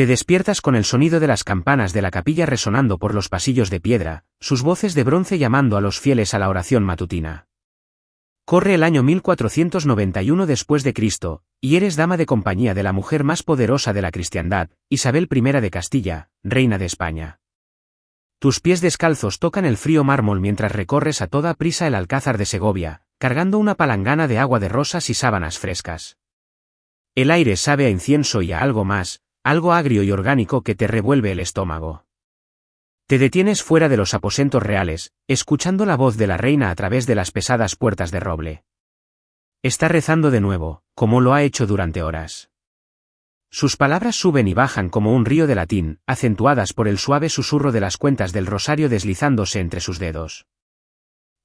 Te despiertas con el sonido de las campanas de la capilla resonando por los pasillos de piedra, sus voces de bronce llamando a los fieles a la oración matutina. Corre el año 1491 después de Cristo, y eres dama de compañía de la mujer más poderosa de la cristiandad, Isabel I de Castilla, reina de España. Tus pies descalzos tocan el frío mármol mientras recorres a toda prisa el Alcázar de Segovia, cargando una palangana de agua de rosas y sábanas frescas. El aire sabe a incienso y a algo más, algo agrio y orgánico que te revuelve el estómago. Te detienes fuera de los aposentos reales, escuchando la voz de la reina a través de las pesadas puertas de roble. Está rezando de nuevo, como lo ha hecho durante horas. Sus palabras suben y bajan como un río de latín, acentuadas por el suave susurro de las cuentas del rosario deslizándose entre sus dedos.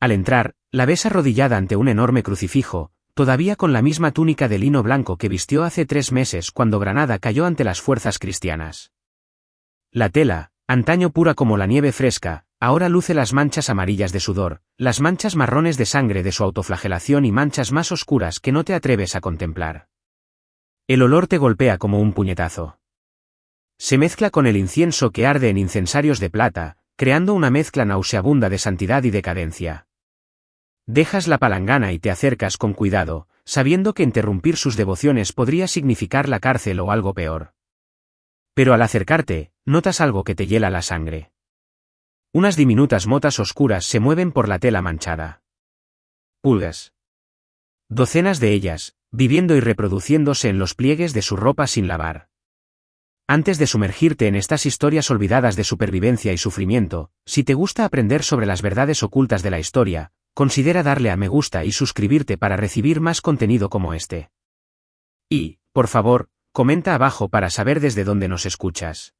Al entrar, la ves arrodillada ante un enorme crucifijo, todavía con la misma túnica de lino blanco que vistió hace 3 meses cuando Granada cayó ante las fuerzas cristianas. La tela, antaño pura como la nieve fresca, ahora luce las manchas amarillas de sudor, las manchas marrones de sangre de su autoflagelación y manchas más oscuras que no te atreves a contemplar. El olor te golpea como un puñetazo. Se mezcla con el incienso que arde en incensarios de plata, creando una mezcla nauseabunda de santidad y decadencia. Dejas la palangana y te acercas con cuidado, sabiendo que interrumpir sus devociones podría significar la cárcel o algo peor. Pero al acercarte, notas algo que te hiela la sangre. Unas diminutas motas oscuras se mueven por la tela manchada. Pulgas. Docenas de ellas, viviendo y reproduciéndose en los pliegues de su ropa sin lavar. Antes de sumergirte en estas historias olvidadas de supervivencia y sufrimiento, si te gusta aprender sobre las verdades ocultas de la historia, considera darle a me gusta y suscribirte para recibir más contenido como este. Y, por favor, comenta abajo para saber desde dónde nos escuchas.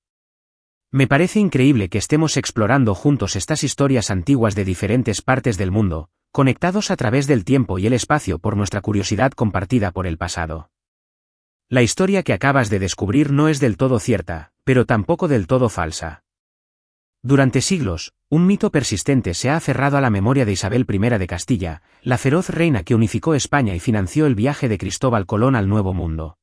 Me parece increíble que estemos explorando juntos estas historias antiguas de diferentes partes del mundo, conectados a través del tiempo y el espacio por nuestra curiosidad compartida por el pasado. La historia que acabas de descubrir no es del todo cierta, pero tampoco del todo falsa. Durante siglos, un mito persistente se ha aferrado a la memoria de Isabel I de Castilla, la feroz reina que unificó España y financió el viaje de Cristóbal Colón al Nuevo Mundo.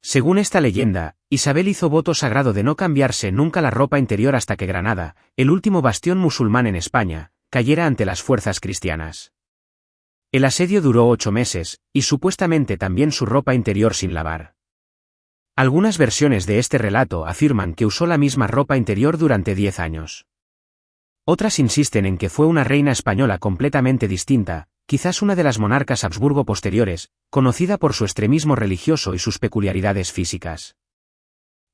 Según esta leyenda, Isabel hizo voto sagrado de no cambiarse nunca la ropa interior hasta que Granada, el último bastión musulmán en España, cayera ante las fuerzas cristianas. El asedio duró 8 meses, y supuestamente también su ropa interior sin lavar. Algunas versiones de este relato afirman que usó la misma ropa interior durante 10 años. Otras insisten en que fue una reina española completamente distinta, quizás una de las monarcas Habsburgo posteriores, conocida por su extremismo religioso y sus peculiaridades físicas.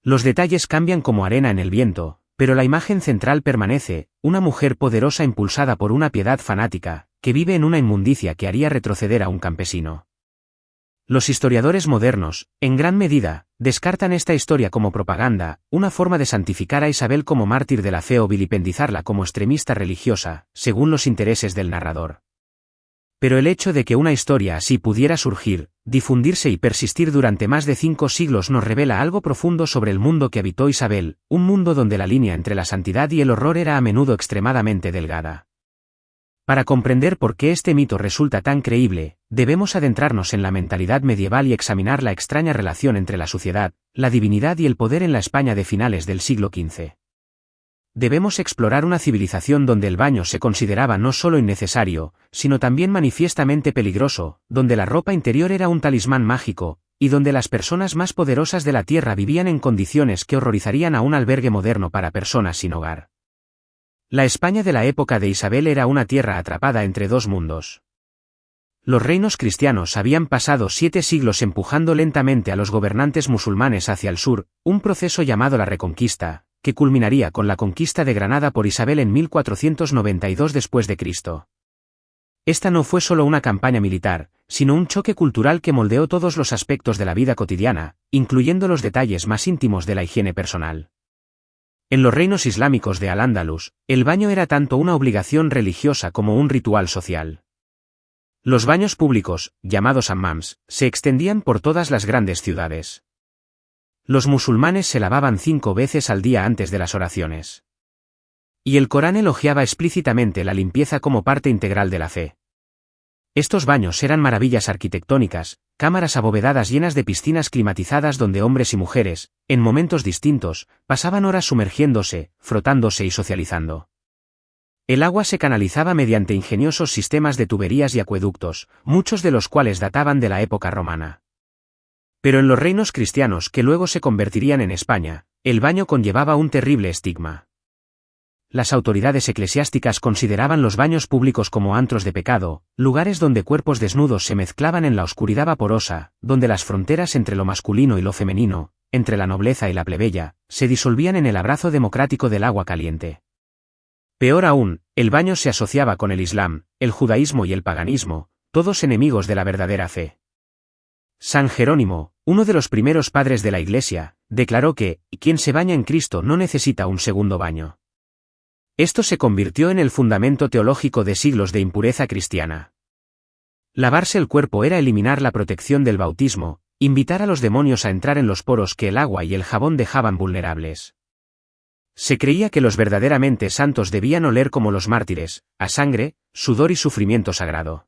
Los detalles cambian como arena en el viento, pero la imagen central permanece, una mujer poderosa impulsada por una piedad fanática, que vive en una inmundicia que haría retroceder a un campesino. Los historiadores modernos, en gran medida, descartan esta historia como propaganda, una forma de santificar a Isabel como mártir de la fe o vilipendizarla como extremista religiosa, según los intereses del narrador. Pero el hecho de que una historia así pudiera surgir, difundirse y persistir durante más de 5 siglos nos revela algo profundo sobre el mundo que habitó Isabel, un mundo donde la línea entre la santidad y el horror era a menudo extremadamente delgada. Para comprender por qué este mito resulta tan creíble, debemos adentrarnos en la mentalidad medieval y examinar la extraña relación entre la suciedad, la divinidad y el poder en la España de finales del siglo XV. Debemos explorar una civilización donde el baño se consideraba no solo innecesario, sino también manifiestamente peligroso, donde la ropa interior era un talismán mágico, y donde las personas más poderosas de la tierra vivían en condiciones que horrorizarían a un albergue moderno para personas sin hogar. La España de la época de Isabel era una tierra atrapada entre 2 mundos. Los reinos cristianos habían pasado 7 siglos empujando lentamente a los gobernantes musulmanes hacia el sur, un proceso llamado la Reconquista, que culminaría con la conquista de Granada por Isabel en 1492 después de Cristo. Esta no fue solo una campaña militar, sino un choque cultural que moldeó todos los aspectos de la vida cotidiana, incluyendo los detalles más íntimos de la higiene personal. En los reinos islámicos de Al-Ándalus, el baño era tanto una obligación religiosa como un ritual social. Los baños públicos, llamados hammams, se extendían por todas las grandes ciudades. Los musulmanes se lavaban 5 veces al día antes de las oraciones. Y el Corán elogiaba explícitamente la limpieza como parte integral de la fe. Estos baños eran maravillas arquitectónicas, cámaras abovedadas llenas de piscinas climatizadas donde hombres y mujeres, en momentos distintos, pasaban horas sumergiéndose, frotándose y socializando. El agua se canalizaba mediante ingeniosos sistemas de tuberías y acueductos, muchos de los cuales databan de la época romana. Pero en los reinos cristianos que luego se convertirían en España, el baño conllevaba un terrible estigma. Las autoridades eclesiásticas consideraban los baños públicos como antros de pecado, lugares donde cuerpos desnudos se mezclaban en la oscuridad vaporosa, donde las fronteras entre lo masculino y lo femenino, entre la nobleza y la plebeya, se disolvían en el abrazo democrático del agua caliente. Peor aún, el baño se asociaba con el Islam, el judaísmo y el paganismo, todos enemigos de la verdadera fe. San Jerónimo, uno de los primeros padres de la Iglesia, declaró que, quien se baña en Cristo no necesita un segundo baño. Esto se convirtió en el fundamento teológico de siglos de impureza cristiana. Lavarse el cuerpo era eliminar la protección del bautismo, invitar a los demonios a entrar en los poros que el agua y el jabón dejaban vulnerables. Se creía que los verdaderamente santos debían oler como los mártires, a sangre, sudor y sufrimiento sagrado.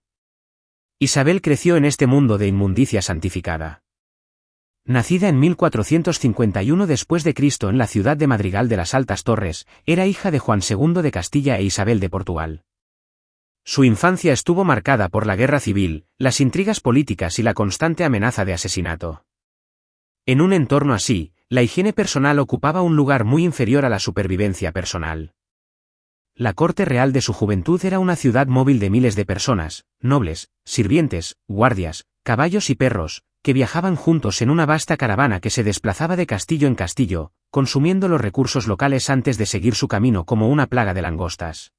Isabel creció en este mundo de inmundicia santificada. Nacida en 1451 después de Cristo en la ciudad de Madrigal de las Altas Torres, era hija de Juan II de Castilla e Isabel de Portugal. Su infancia estuvo marcada por la guerra civil, las intrigas políticas y la constante amenaza de asesinato. En un entorno así, la higiene personal ocupaba un lugar muy inferior a la supervivencia personal. La corte real de su juventud era una ciudad móvil de miles de personas, nobles, sirvientes, guardias, caballos y perros, que viajaban juntos en una vasta caravana que se desplazaba de castillo en castillo, consumiendo los recursos locales antes de seguir su camino como una plaga de langostas.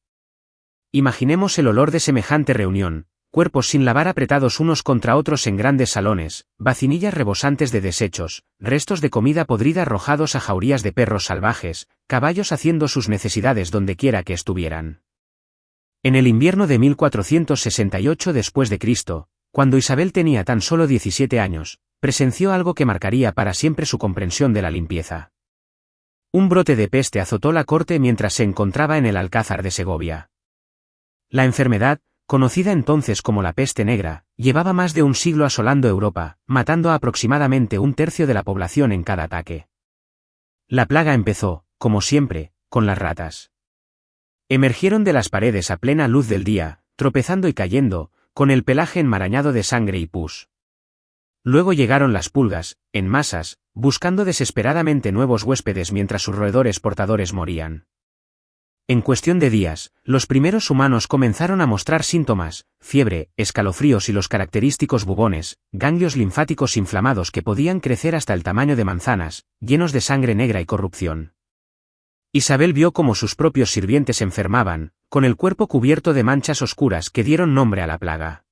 Imaginemos el olor de semejante reunión, cuerpos sin lavar apretados unos contra otros en grandes salones, vacinillas rebosantes de desechos, restos de comida podrida arrojados a jaurías de perros salvajes, caballos haciendo sus necesidades donde quiera que estuvieran. En el invierno de 1468 después de Cristo, cuando Isabel tenía tan solo 17 años, presenció algo que marcaría para siempre su comprensión de la limpieza. Un brote de peste azotó la corte mientras se encontraba en el Alcázar de Segovia. La enfermedad, conocida entonces como la peste negra, llevaba más de un siglo asolando Europa, matando a aproximadamente un tercio de la población en cada ataque. La plaga empezó, como siempre, con las ratas. Emergieron de las paredes a plena luz del día, tropezando y cayendo, con el pelaje enmarañado de sangre y pus. Luego llegaron las pulgas, en masas, buscando desesperadamente nuevos huéspedes mientras sus roedores portadores morían. En cuestión de días, los primeros humanos comenzaron a mostrar síntomas, fiebre, escalofríos y los característicos bubones, ganglios linfáticos inflamados que podían crecer hasta el tamaño de manzanas, llenos de sangre negra y corrupción. Isabel vio cómo sus propios sirvientes enfermaban, con el cuerpo cubierto de manchas oscuras que dieron nombre a la plaga.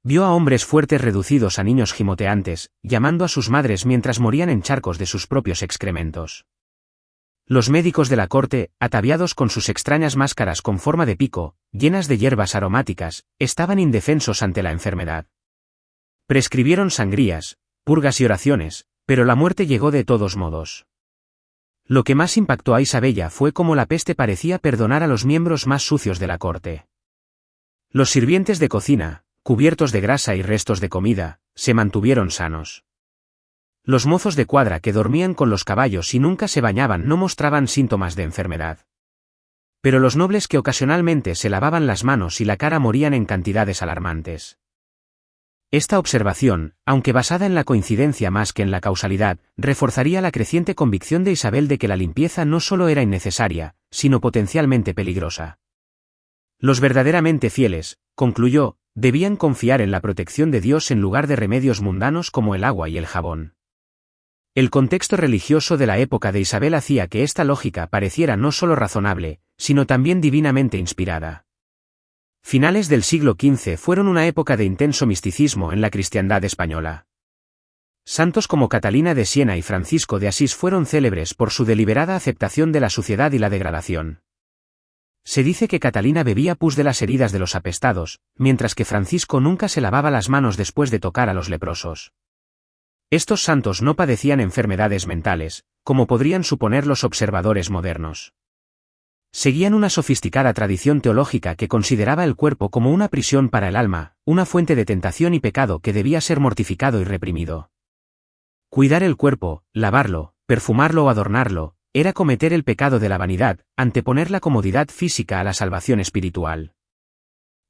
Vio a hombres fuertes reducidos a niños gimoteantes, llamando a sus madres mientras morían en charcos de sus propios excrementos. Los médicos de la corte, ataviados con sus extrañas máscaras con forma de pico, llenas de hierbas aromáticas, estaban indefensos ante la enfermedad. Prescribieron sangrías, purgas y oraciones, pero la muerte llegó de todos modos. Lo que más impactó a Isabella fue cómo la peste parecía perdonar a los miembros más sucios de la corte. Los sirvientes de cocina, cubiertos de grasa y restos de comida, se mantuvieron sanos. Los mozos de cuadra que dormían con los caballos y nunca se bañaban no mostraban síntomas de enfermedad. Pero los nobles que ocasionalmente se lavaban las manos y la cara morían en cantidades alarmantes. Esta observación, aunque basada en la coincidencia más que en la causalidad, reforzaría la creciente convicción de Isabel de que la limpieza no solo era innecesaria, sino potencialmente peligrosa. Los verdaderamente fieles, concluyó, debían confiar en la protección de Dios en lugar de remedios mundanos como el agua y el jabón. El contexto religioso de la época de Isabel hacía que esta lógica pareciera no solo razonable, sino también divinamente inspirada. Finales del siglo XV fueron una época de intenso misticismo en la cristiandad española. Santos como Catalina de Siena y Francisco de Asís fueron célebres por su deliberada aceptación de la suciedad y la degradación. Se dice que Catalina bebía pus de las heridas de los apestados, mientras que Francisco nunca se lavaba las manos después de tocar a los leprosos. Estos santos no padecían enfermedades mentales, como podrían suponer los observadores modernos. Seguían una sofisticada tradición teológica que consideraba el cuerpo como una prisión para el alma, una fuente de tentación y pecado que debía ser mortificado y reprimido. Cuidar el cuerpo, lavarlo, perfumarlo o adornarlo, era cometer el pecado de la vanidad, anteponer la comodidad física a la salvación espiritual.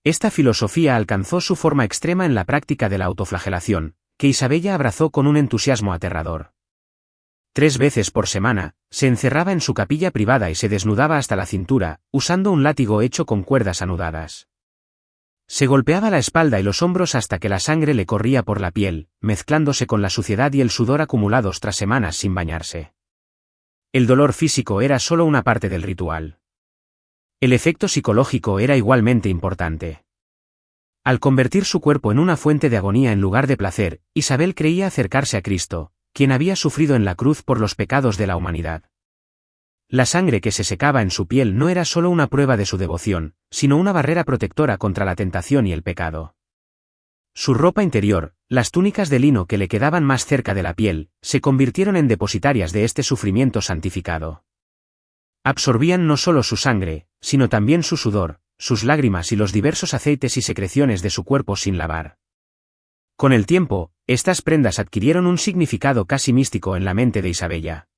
Esta filosofía alcanzó su forma extrema en la práctica de la autoflagelación, que Isabella abrazó con un entusiasmo aterrador. 3 veces por semana, se encerraba en su capilla privada y se desnudaba hasta la cintura, usando un látigo hecho con cuerdas anudadas. Se golpeaba la espalda y los hombros hasta que la sangre le corría por la piel, mezclándose con la suciedad y el sudor acumulados tras semanas sin bañarse. El dolor físico era solo una parte del ritual. El efecto psicológico era igualmente importante. Al convertir su cuerpo en una fuente de agonía en lugar de placer, Isabel creía acercarse a Cristo, quien había sufrido en la cruz por los pecados de la humanidad. La sangre que se secaba en su piel no era solo una prueba de su devoción, sino una barrera protectora contra la tentación y el pecado. Su ropa interior, las túnicas de lino que le quedaban más cerca de la piel, se convirtieron en depositarias de este sufrimiento santificado. Absorbían no solo su sangre, sino también su sudor, sus lágrimas y los diversos aceites y secreciones de su cuerpo sin lavar. Con el tiempo, estas prendas adquirieron un significado casi místico en la mente de Isabella.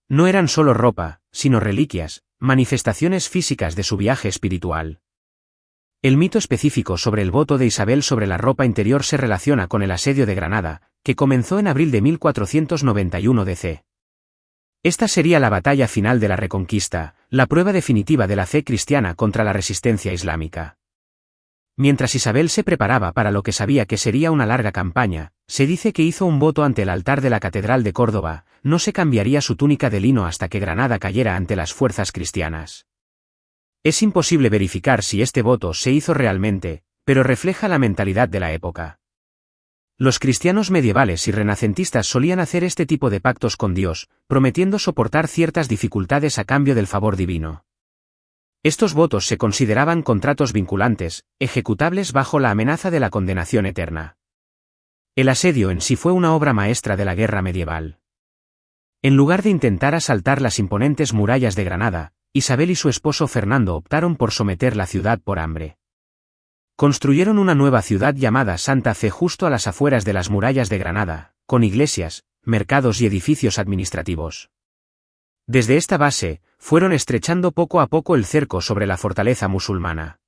No eran solo ropa, sino reliquias, manifestaciones físicas de su viaje espiritual. El mito específico sobre el voto de Isabel sobre la ropa interior se relaciona con el asedio de Granada, que comenzó en abril de 1491 DC. Esta sería la batalla final de la Reconquista, la prueba definitiva de la fe cristiana contra la resistencia islámica. Mientras Isabel se preparaba para lo que sabía que sería una larga campaña, se dice que hizo un voto ante el altar de la Catedral de Córdoba: no se cambiaría su túnica de lino hasta que Granada cayera ante las fuerzas cristianas. Es imposible verificar si este voto se hizo realmente, pero refleja la mentalidad de la época. Los cristianos medievales y renacentistas solían hacer este tipo de pactos con Dios, prometiendo soportar ciertas dificultades a cambio del favor divino. Estos votos se consideraban contratos vinculantes, ejecutables bajo la amenaza de la condenación eterna. El asedio en sí fue una obra maestra de la guerra medieval. En lugar de intentar asaltar las imponentes murallas de Granada, Isabel y su esposo Fernando optaron por someter la ciudad por hambre. Construyeron una nueva ciudad llamada Santa Fe justo a las afueras de las murallas de Granada, con iglesias, mercados y edificios administrativos. Desde esta base, fueron estrechando poco a poco el cerco sobre la fortaleza musulmana.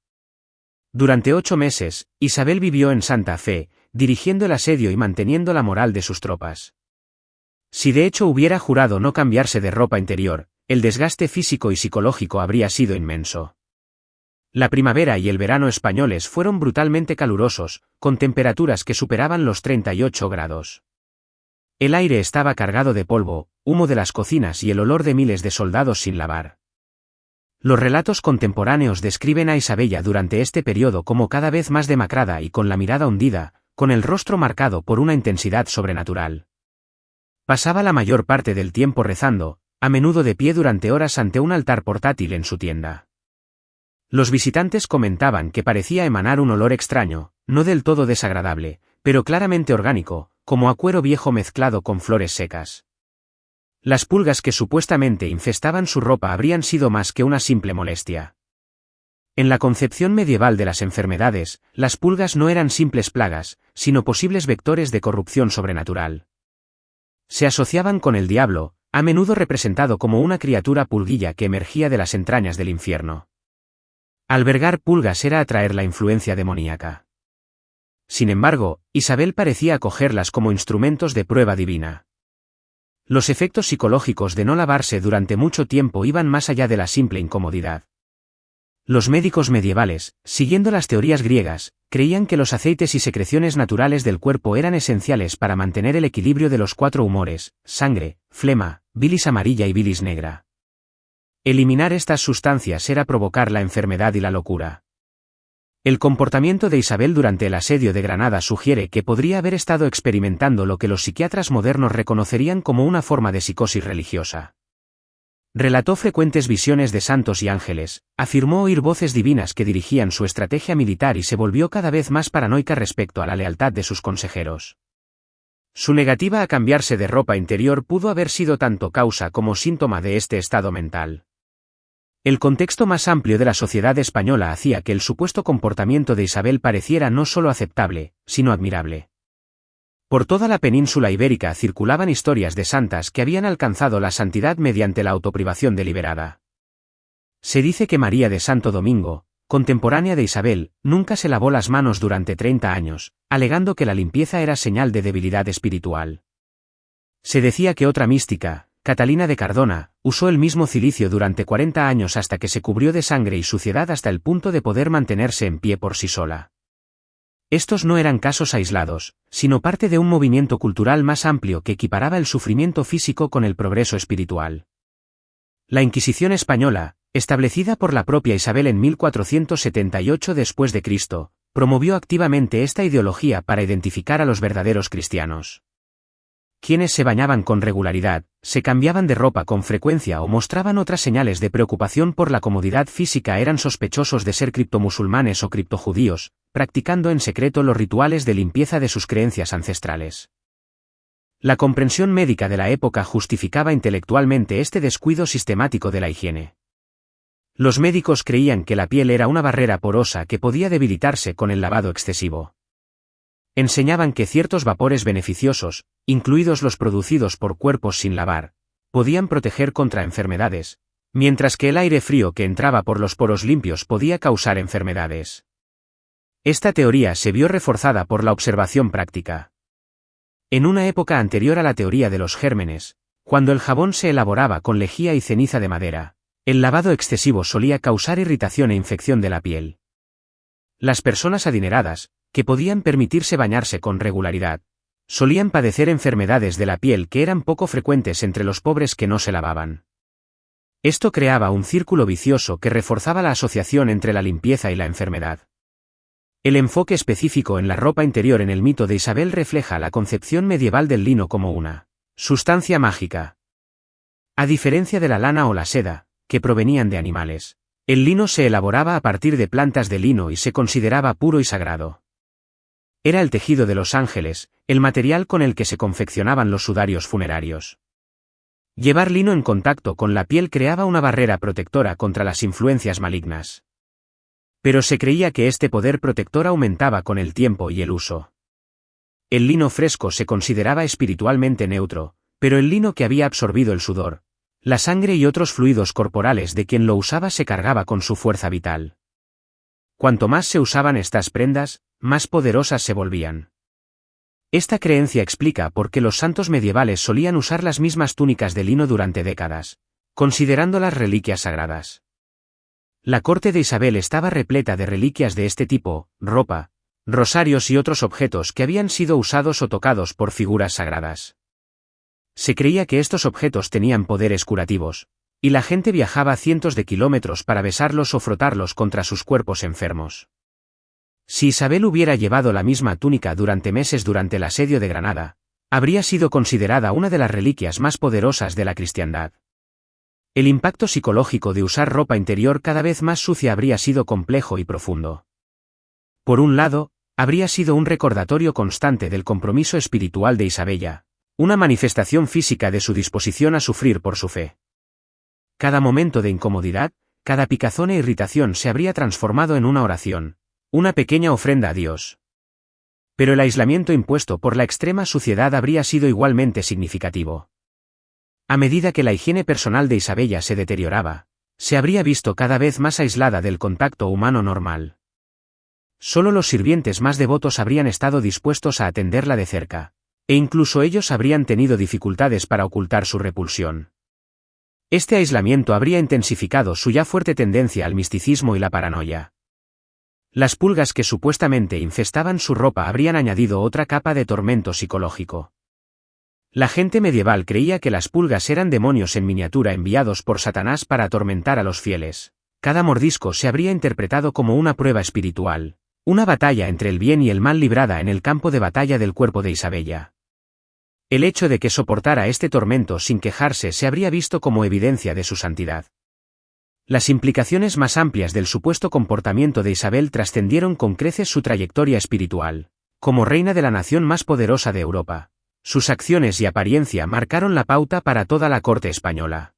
Durante 8 meses, Isabel vivió en Santa Fe, dirigiendo el asedio y manteniendo la moral de sus tropas. Si de hecho hubiera jurado no cambiarse de ropa interior, el desgaste físico y psicológico habría sido inmenso. La primavera y el verano españoles fueron brutalmente calurosos, con temperaturas que superaban los 38 grados. El aire estaba cargado de polvo, humo de las cocinas y el olor de miles de soldados sin lavar. Los relatos contemporáneos describen a Isabella durante este periodo como cada vez más demacrada y con la mirada hundida, con el rostro marcado por una intensidad sobrenatural. Pasaba la mayor parte del tiempo rezando, a menudo de pie durante horas ante un altar portátil en su tienda. Los visitantes comentaban que parecía emanar un olor extraño, no del todo desagradable, pero claramente orgánico, como a cuero viejo mezclado con flores secas. Las pulgas que supuestamente infestaban su ropa habrían sido más que una simple molestia. En la concepción medieval de las enfermedades, las pulgas no eran simples plagas, sino posibles vectores de corrupción sobrenatural. Se asociaban con el diablo, a menudo representado como una criatura pulguilla que emergía de las entrañas del infierno. Albergar pulgas era atraer la influencia demoníaca. Sin embargo, Isabel parecía acogerlas como instrumentos de prueba divina. Los efectos psicológicos de no lavarse durante mucho tiempo iban más allá de la simple incomodidad. Los médicos medievales, siguiendo las teorías griegas, creían que los aceites y secreciones naturales del cuerpo eran esenciales para mantener el equilibrio de los 4 humores: sangre, flema, bilis amarilla y bilis negra. Eliminar estas sustancias era provocar la enfermedad y la locura. El comportamiento de Isabel durante el asedio de Granada sugiere que podría haber estado experimentando lo que los psiquiatras modernos reconocerían como una forma de psicosis religiosa. Relató frecuentes visiones de santos y ángeles, afirmó oír voces divinas que dirigían su estrategia militar y se volvió cada vez más paranoica respecto a la lealtad de sus consejeros. Su negativa a cambiarse de ropa interior pudo haber sido tanto causa como síntoma de este estado mental. El contexto más amplio de la sociedad española hacía que el supuesto comportamiento de Isabel pareciera no solo aceptable, sino admirable. Por toda la península ibérica circulaban historias de santas que habían alcanzado la santidad mediante la autoprivación deliberada. Se dice que María de Santo Domingo, contemporánea de Isabel, nunca se lavó las manos durante 30 años, alegando que la limpieza era señal de debilidad espiritual. Se decía que otra mística, Catalina de Cardona, usó el mismo cilicio durante 40 años hasta que se cubrió de sangre y suciedad hasta el punto de poder mantenerse en pie por sí sola. Estos no eran casos aislados, sino parte de un movimiento cultural más amplio que equiparaba el sufrimiento físico con el progreso espiritual. La Inquisición española, establecida por la propia Isabel en 1478 después de Cristo, promovió activamente esta ideología para identificar a los verdaderos cristianos. Quienes se bañaban con regularidad, se cambiaban de ropa con frecuencia o mostraban otras señales de preocupación por la comodidad física eran sospechosos de ser criptomusulmanes o criptojudíos, practicando en secreto los rituales de limpieza de sus creencias ancestrales. La comprensión médica de la época justificaba intelectualmente este descuido sistemático de la higiene. Los médicos creían que la piel era una barrera porosa que podía debilitarse con el lavado excesivo. Enseñaban que ciertos vapores beneficiosos, incluidos los producidos por cuerpos sin lavar, podían proteger contra enfermedades, mientras que el aire frío que entraba por los poros limpios podía causar enfermedades. Esta teoría se vio reforzada por la observación práctica. En una época anterior a la teoría de los gérmenes, cuando el jabón se elaboraba con lejía y ceniza de madera, el lavado excesivo solía causar irritación e infección de la piel. Las personas adineradas, que podían permitirse bañarse con regularidad, solían padecer enfermedades de la piel que eran poco frecuentes entre los pobres que no se lavaban. Esto creaba un círculo vicioso que reforzaba la asociación entre la limpieza y la enfermedad. El enfoque específico en la ropa interior en el mito de Isabel refleja la concepción medieval del lino como una sustancia mágica. A diferencia de la lana o la seda, que provenían de animales, el lino se elaboraba a partir de plantas de lino y se consideraba puro y sagrado. Era el tejido de los ángeles, el material con el que se confeccionaban los sudarios funerarios. Llevar lino en contacto con la piel creaba una barrera protectora contra las influencias malignas. Pero se creía que este poder protector aumentaba con el tiempo y el uso. El lino fresco se consideraba espiritualmente neutro, pero el lino que había absorbido el sudor, la sangre y otros fluidos corporales de quien lo usaba se cargaba con su fuerza vital. Cuanto más se usaban estas prendas, más poderosas se volvían. Esta creencia explica por qué los santos medievales solían usar las mismas túnicas de lino durante décadas, considerándolas reliquias sagradas. La corte de Isabel estaba repleta de reliquias de este tipo, ropa, rosarios y otros objetos que habían sido usados o tocados por figuras sagradas. Se creía que estos objetos tenían poderes curativos, y la gente viajaba cientos de kilómetros para besarlos o frotarlos contra sus cuerpos enfermos. Si Isabel hubiera llevado la misma túnica durante meses durante el asedio de Granada, habría sido considerada una de las reliquias más poderosas de la cristiandad. El impacto psicológico de usar ropa interior cada vez más sucia habría sido complejo y profundo. Por un lado, habría sido un recordatorio constante del compromiso espiritual de Isabella, una manifestación física de su disposición a sufrir por su fe. Cada momento de incomodidad, cada picazón e irritación se habría transformado en una oración, una pequeña ofrenda a Dios. Pero el aislamiento impuesto por la extrema suciedad habría sido igualmente significativo. A medida que la higiene personal de Isabella se deterioraba, se habría visto cada vez más aislada del contacto humano normal. Solo los sirvientes más devotos habrían estado dispuestos a atenderla de cerca, e incluso ellos habrían tenido dificultades para ocultar su repulsión. Este aislamiento habría intensificado su ya fuerte tendencia al misticismo y la paranoia. Las pulgas que supuestamente infestaban su ropa habrían añadido otra capa de tormento psicológico. La gente medieval creía que las pulgas eran demonios en miniatura enviados por Satanás para atormentar a los fieles. Cada mordisco se habría interpretado como una prueba espiritual, una batalla entre el bien y el mal librada en el campo de batalla del cuerpo de Isabella. El hecho de que soportara este tormento sin quejarse se habría visto como evidencia de su santidad. Las implicaciones más amplias del supuesto comportamiento de Isabel trascendieron con creces su trayectoria espiritual. Como reina de la nación más poderosa de Europa, sus acciones y apariencia marcaron la pauta para toda la corte española.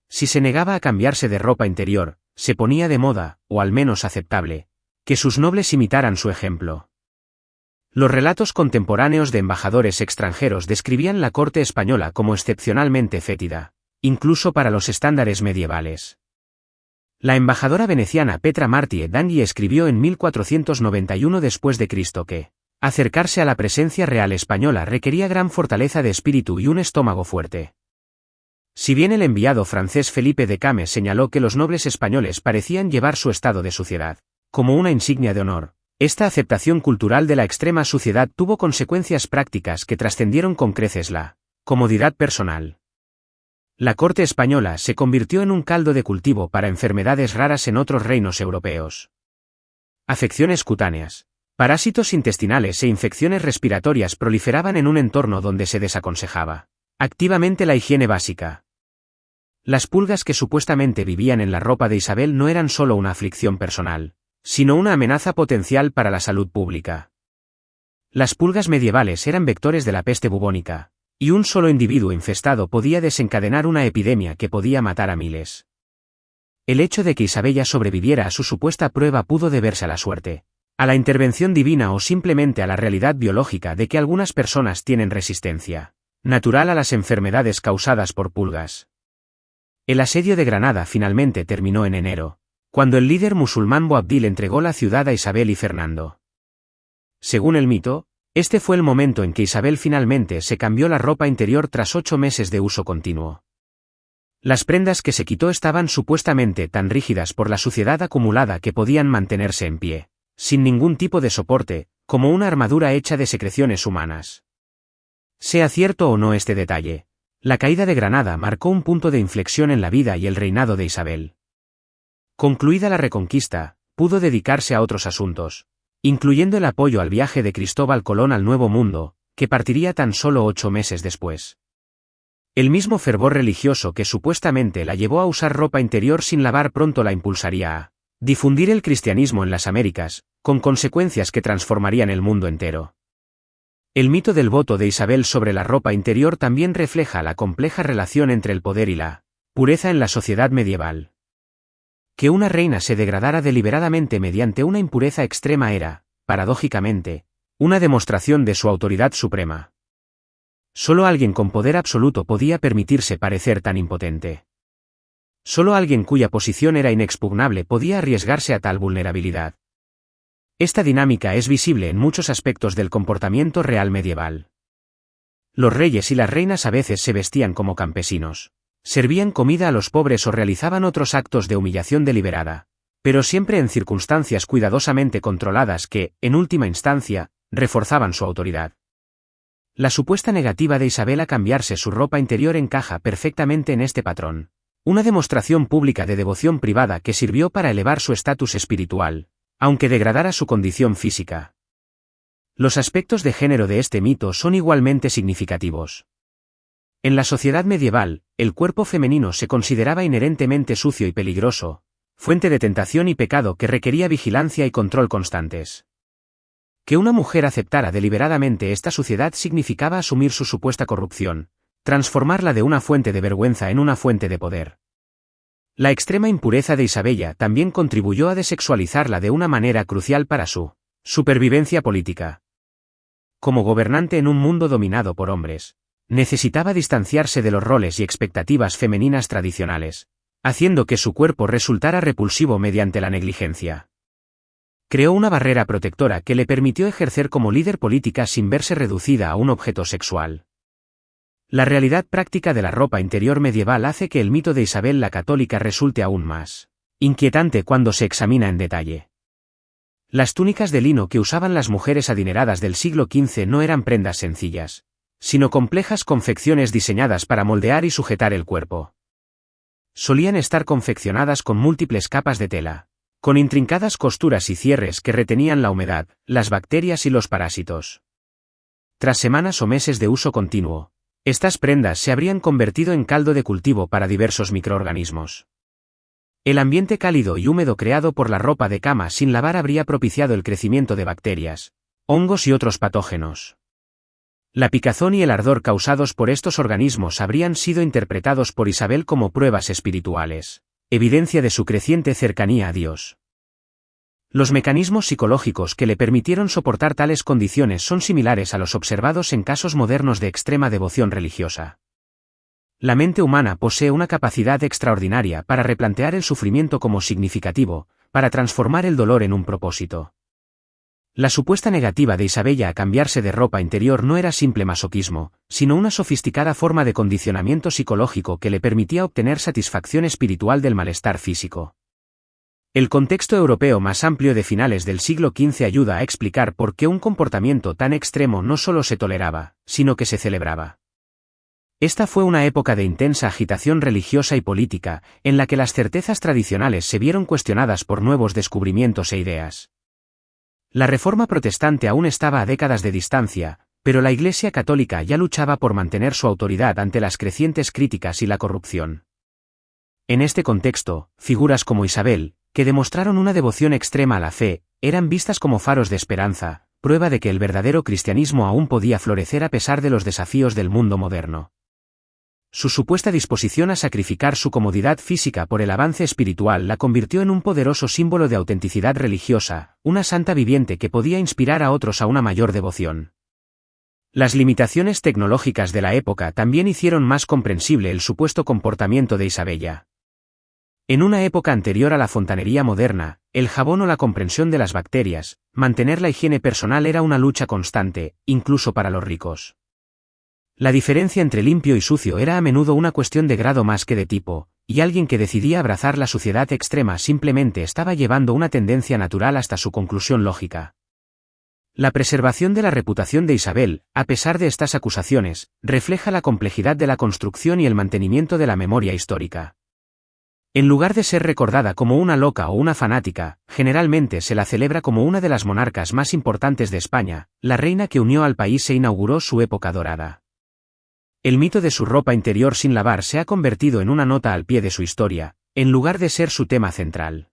Si se negaba a cambiarse de ropa interior, se ponía de moda, o al menos aceptable, que sus nobles imitaran su ejemplo. Los relatos contemporáneos de embajadores extranjeros describían la corte española como excepcionalmente fétida, incluso para los estándares medievales. La embajadora veneciana Petra Martie Danghi escribió en 1491 después de Cristo que acercarse a la presencia real española requería gran fortaleza de espíritu y un estómago fuerte. Si bien el enviado francés Felipe de Cames señaló que los nobles españoles parecían llevar su estado de suciedad como una insignia de honor, esta aceptación cultural de la extrema suciedad tuvo consecuencias prácticas que trascendieron con creces la comodidad personal. La corte española se convirtió en un caldo de cultivo para enfermedades raras en otros reinos europeos. Afecciones cutáneas, parásitos intestinales e infecciones respiratorias proliferaban en un entorno donde se desaconsejaba activamente la higiene básica. Las pulgas que supuestamente vivían en la ropa de Isabel no eran solo una aflicción personal, sino una amenaza potencial para la salud pública. Las pulgas medievales eran vectores de la peste bubónica, y un solo individuo infestado podía desencadenar una epidemia que podía matar a miles. El hecho de que Isabella sobreviviera a su supuesta prueba pudo deberse a la suerte, a la intervención divina o simplemente a la realidad biológica de que algunas personas tienen resistencia natural a las enfermedades causadas por pulgas. El asedio de Granada finalmente terminó en enero, cuando el líder musulmán Boabdil entregó la ciudad a Isabel y Fernando. Según el mito, este fue el momento en que Isabel finalmente se cambió la ropa interior tras 8 meses de uso continuo. Las prendas que se quitó estaban supuestamente tan rígidas por la suciedad acumulada que podían mantenerse en pie, sin ningún tipo de soporte, como una armadura hecha de secreciones humanas. Sea cierto o no este detalle, la caída de Granada marcó un punto de inflexión en la vida y el reinado de Isabel. Concluida la reconquista, pudo dedicarse a otros asuntos, incluyendo el apoyo al viaje de Cristóbal Colón al Nuevo Mundo, que partiría tan solo 8 meses después. El mismo fervor religioso que supuestamente la llevó a usar ropa interior sin lavar pronto la impulsaría a difundir el cristianismo en las Américas, con consecuencias que transformarían el mundo entero. El mito del voto de Isabel sobre la ropa interior también refleja la compleja relación entre el poder y la pureza en la sociedad medieval. Que una reina se degradara deliberadamente mediante una impureza extrema era, paradójicamente, una demostración de su autoridad suprema. Solo alguien con poder absoluto podía permitirse parecer tan impotente. Solo alguien cuya posición era inexpugnable podía arriesgarse a tal vulnerabilidad. Esta dinámica es visible en muchos aspectos del comportamiento real medieval. Los reyes y las reinas a veces se vestían como campesinos, servían comida a los pobres o realizaban otros actos de humillación deliberada, pero siempre en circunstancias cuidadosamente controladas que, en última instancia, reforzaban su autoridad. La supuesta negativa de Isabel a cambiarse su ropa interior encaja perfectamente en este patrón, una demostración pública de devoción privada que sirvió para elevar su estatus espiritual, aunque degradara su condición física. Los aspectos de género de este mito son igualmente significativos. En la sociedad medieval, el cuerpo femenino se consideraba inherentemente sucio y peligroso, fuente de tentación y pecado que requería vigilancia y control constantes. Que una mujer aceptara deliberadamente esta suciedad significaba asumir su supuesta corrupción, transformarla de una fuente de vergüenza en una fuente de poder. La extrema impureza de Isabella también contribuyó a desexualizarla de una manera crucial para su supervivencia política. Como gobernante en un mundo dominado por hombres, necesitaba distanciarse de los roles y expectativas femeninas tradicionales, haciendo que su cuerpo resultara repulsivo mediante la negligencia. Creó una barrera protectora que le permitió ejercer como líder política sin verse reducida a un objeto sexual. La realidad práctica de la ropa interior medieval hace que el mito de Isabel la Católica resulte aún más inquietante cuando se examina en detalle. Las túnicas de lino que usaban las mujeres adineradas del siglo XV no eran prendas sencillas, sino complejas confecciones diseñadas para moldear y sujetar el cuerpo. Solían estar confeccionadas con múltiples capas de tela, con intrincadas costuras y cierres que retenían la humedad, las bacterias y los parásitos. Tras semanas o meses de uso continuo, estas prendas se habrían convertido en caldo de cultivo para diversos microorganismos. El ambiente cálido y húmedo creado por la ropa de cama sin lavar habría propiciado el crecimiento de bacterias, hongos y otros patógenos. La picazón y el ardor causados por estos organismos habrían sido interpretados por Isabel como pruebas espirituales, evidencia de su creciente cercanía a Dios. Los mecanismos psicológicos que le permitieron soportar tales condiciones son similares a los observados en casos modernos de extrema devoción religiosa. La mente humana posee una capacidad extraordinaria para replantear el sufrimiento como significativo, para transformar el dolor en un propósito. La supuesta negativa de Isabella a cambiarse de ropa interior no era simple masoquismo, sino una sofisticada forma de condicionamiento psicológico que le permitía obtener satisfacción espiritual del malestar físico. El contexto europeo más amplio de finales del siglo XV ayuda a explicar por qué un comportamiento tan extremo no solo se toleraba, sino que se celebraba. Esta fue una época de intensa agitación religiosa y política, en la que las certezas tradicionales se vieron cuestionadas por nuevos descubrimientos e ideas. La Reforma protestante aún estaba a décadas de distancia, pero la Iglesia católica ya luchaba por mantener su autoridad ante las crecientes críticas y la corrupción. En este contexto, figuras como Isabel, que demostraron una devoción extrema a la fe, eran vistas como faros de esperanza, prueba de que el verdadero cristianismo aún podía florecer a pesar de los desafíos del mundo moderno. Su supuesta disposición a sacrificar su comodidad física por el avance espiritual la convirtió en un poderoso símbolo de autenticidad religiosa, una santa viviente que podía inspirar a otros a una mayor devoción. Las limitaciones tecnológicas de la época también hicieron más comprensible el supuesto comportamiento de Isabella. En una época anterior a la fontanería moderna, el jabón o la comprensión de las bacterias, mantener la higiene personal era una lucha constante, incluso para los ricos. La diferencia entre limpio y sucio era a menudo una cuestión de grado más que de tipo, y alguien que decidía abrazar la suciedad extrema simplemente estaba llevando una tendencia natural hasta su conclusión lógica. La preservación de la reputación de Isabel, a pesar de estas acusaciones, refleja la complejidad de la construcción y el mantenimiento de la memoria histórica. En lugar de ser recordada como una loca o una fanática, generalmente se la celebra como una de las monarcas más importantes de España, la reina que unió al país e inauguró su época dorada. El mito de su ropa interior sin lavar se ha convertido en una nota al pie de su historia, en lugar de ser su tema central.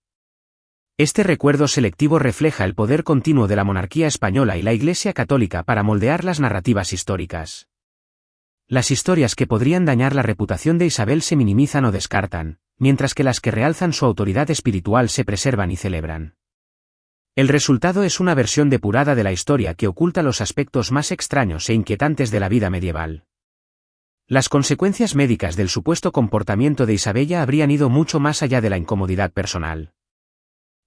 Este recuerdo selectivo refleja el poder continuo de la monarquía española y la Iglesia católica para moldear las narrativas históricas. Las historias que podrían dañar la reputación de Isabel se minimizan o descartan, mientras que las que realzan su autoridad espiritual se preservan y celebran. El resultado es una versión depurada de la historia que oculta los aspectos más extraños e inquietantes de la vida medieval. Las consecuencias médicas del supuesto comportamiento de Isabella habrían ido mucho más allá de la incomodidad personal.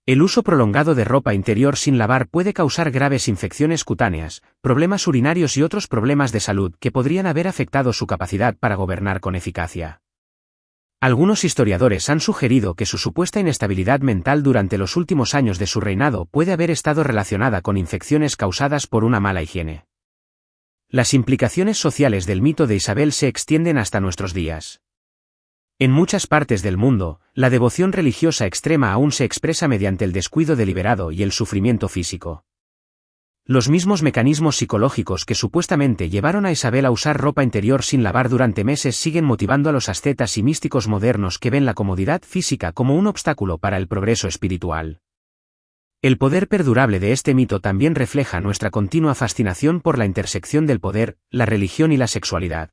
El uso prolongado de ropa interior sin lavar puede causar graves infecciones cutáneas, problemas urinarios y otros problemas de salud que podrían haber afectado su capacidad para gobernar con eficacia. Algunos historiadores han sugerido que su supuesta inestabilidad mental durante los últimos años de su reinado puede haber estado relacionada con infecciones causadas por una mala higiene. Las implicaciones sociales del mito de Isabel se extienden hasta nuestros días. En muchas partes del mundo, la devoción religiosa extrema aún se expresa mediante el descuido deliberado y el sufrimiento físico. Los mismos mecanismos psicológicos que supuestamente llevaron a Isabel a usar ropa interior sin lavar durante meses siguen motivando a los ascetas y místicos modernos que ven la comodidad física como un obstáculo para el progreso espiritual. El poder perdurable de este mito también refleja nuestra continua fascinación por la intersección del poder, la religión y la sexualidad.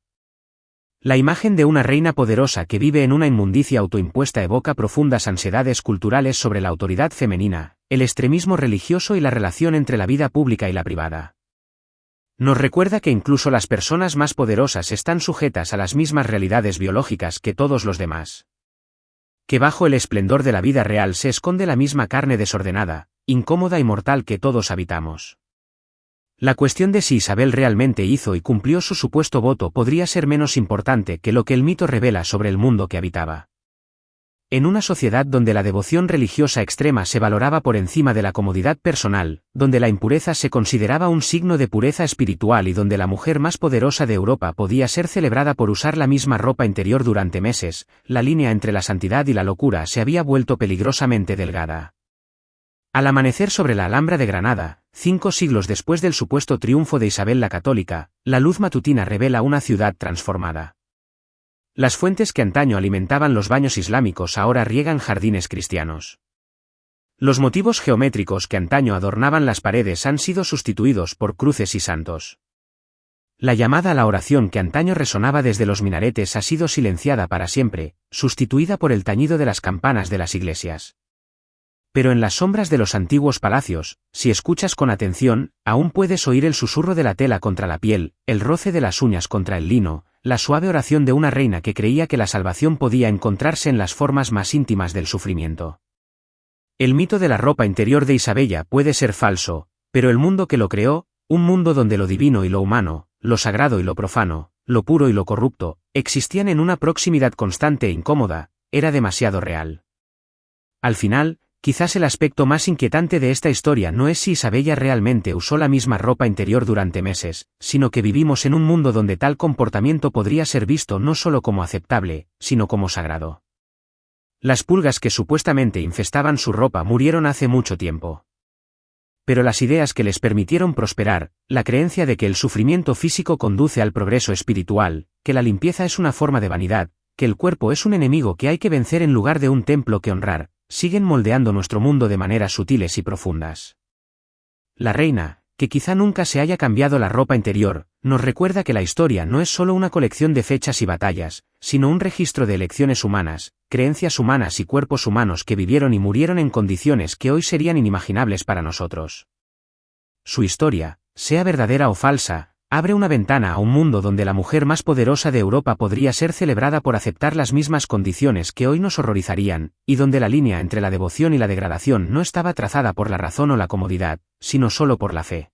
La imagen de una reina poderosa que vive en una inmundicia autoimpuesta evoca profundas ansiedades culturales sobre la autoridad femenina, el extremismo religioso y la relación entre la vida pública y la privada. Nos recuerda que incluso las personas más poderosas están sujetas a las mismas realidades biológicas que todos los demás. Que bajo el esplendor de la vida real se esconde la misma carne desordenada, incómoda y mortal que todos habitamos. La cuestión de si Isabel realmente hizo y cumplió su supuesto voto podría ser menos importante que lo que el mito revela sobre el mundo que habitaba. En una sociedad donde la devoción religiosa extrema se valoraba por encima de la comodidad personal, donde la impureza se consideraba un signo de pureza espiritual y donde la mujer más poderosa de Europa podía ser celebrada por usar la misma ropa interior durante meses, la línea entre la santidad y la locura se había vuelto peligrosamente delgada. Al amanecer sobre la Alhambra de Granada, 5 siglos después del supuesto triunfo de Isabel la Católica, la luz matutina revela una ciudad transformada. Las fuentes que antaño alimentaban los baños islámicos ahora riegan jardines cristianos. Los motivos geométricos que antaño adornaban las paredes han sido sustituidos por cruces y santos. La llamada a la oración que antaño resonaba desde los minaretes ha sido silenciada para siempre, sustituida por el tañido de las campanas de las iglesias. Pero en las sombras de los antiguos palacios, si escuchas con atención, aún puedes oír el susurro de la tela contra la piel, el roce de las uñas contra el lino, la suave oración de una reina que creía que la salvación podía encontrarse en las formas más íntimas del sufrimiento. El mito de la ropa interior de Isabella puede ser falso, pero el mundo que lo creó, un mundo donde lo divino y lo humano, lo sagrado y lo profano, lo puro y lo corrupto, existían en una proximidad constante e incómoda, era demasiado real. Al final, quizás el aspecto más inquietante de esta historia no es si Isabella realmente usó la misma ropa interior durante meses, sino que vivimos en un mundo donde tal comportamiento podría ser visto no solo como aceptable, sino como sagrado. Las pulgas que supuestamente infestaban su ropa murieron hace mucho tiempo. Pero las ideas que les permitieron prosperar, la creencia de que el sufrimiento físico conduce al progreso espiritual, que la limpieza es una forma de vanidad, que el cuerpo es un enemigo que hay que vencer en lugar de un templo que honrar, siguen moldeando nuestro mundo de maneras sutiles y profundas. La reina, que quizá nunca se haya cambiado la ropa interior, nos recuerda que la historia no es solo una colección de fechas y batallas, sino un registro de elecciones humanas, creencias humanas y cuerpos humanos que vivieron y murieron en condiciones que hoy serían inimaginables para nosotros. Su historia, sea verdadera o falsa, abre una ventana a un mundo donde la mujer más poderosa de Europa podría ser celebrada por aceptar las mismas condiciones que hoy nos horrorizarían, y donde la línea entre la devoción y la degradación no estaba trazada por la razón o la comodidad, sino solo por la fe.